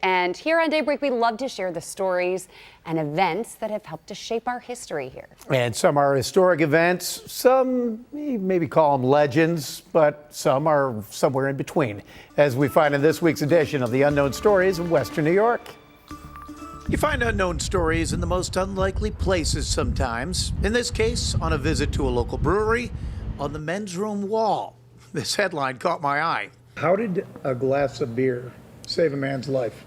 And here on Daybreak, we love to share the stories and events that have helped to shape our history here. And some are historic events, some maybe call them legends, but some are somewhere in between, as we find in this week's edition of the Unknown Stories of Western New York. You find unknown stories in the most unlikely places sometimes. In this case, on a visit to a local brewery, on the men's room wall. This headline caught my eye. How did a glass of beer save a man's life?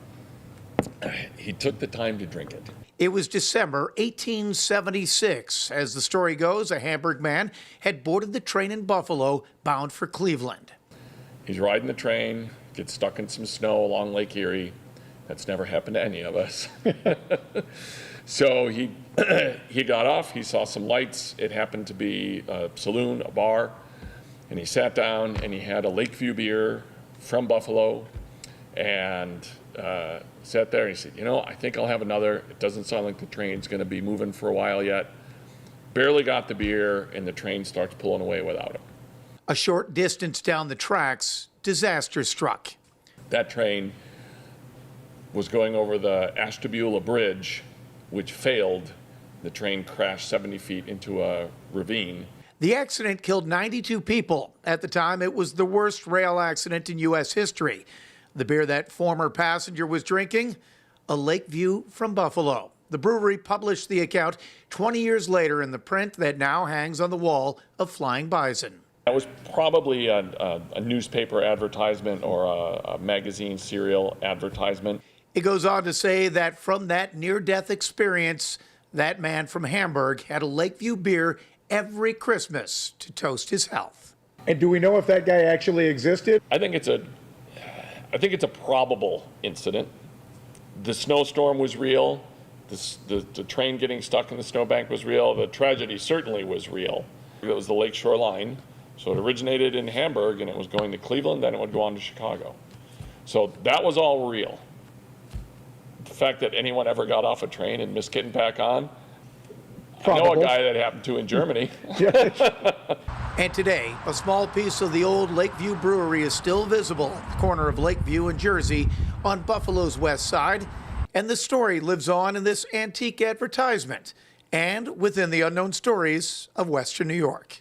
He took the time to drink it. It was December 1876. As the story goes, a Hamburg man had boarded the train in Buffalo, bound for Cleveland. He's riding the train, gets stuck in some snow along Lake Erie. That's never happened to any of us. So he got off, he saw some lights. It happened to be a saloon, a bar, and he sat down and he had a Lakeview beer from Buffalo and sat there and he said, you know, I think I'll have another. It doesn't sound like the train's gonna be moving for a while yet. Barely got the beer and the train starts pulling away without him. A short distance down the tracks, disaster struck. That train was going over the Ashtabula Bridge, which failed. The train crashed 70 feet into a ravine. The accident killed 92 people. At the time, it was the worst rail accident in U.S. history. The beer that former passenger was drinking, a Lakeview from Buffalo. The brewery published the account 20 years later in the print that now hangs on the wall of Flying Bison. That was probably a newspaper advertisement or a magazine serial advertisement. It goes on to say that from that near-death experience, that man from Hamburg had a Lakeview beer every Christmas to toast his health. And do we know if that guy actually existed? I think it's a probable incident. The snowstorm was real. The train getting stuck in the snowbank was real. The tragedy certainly was real. It was the lakeshore line. So it originated in Hamburg and it was going to Cleveland, then it would go on to Chicago. So that was all real. The fact that anyone ever got off a train and missed getting back on, probable. I know a guy that happened to in Germany. And today, a small piece of the old Lakeview Brewery is still visible at the corner of Lakeview and Jersey on Buffalo's west side. And the story lives on in this antique advertisement and within the unknown stories of Western New York.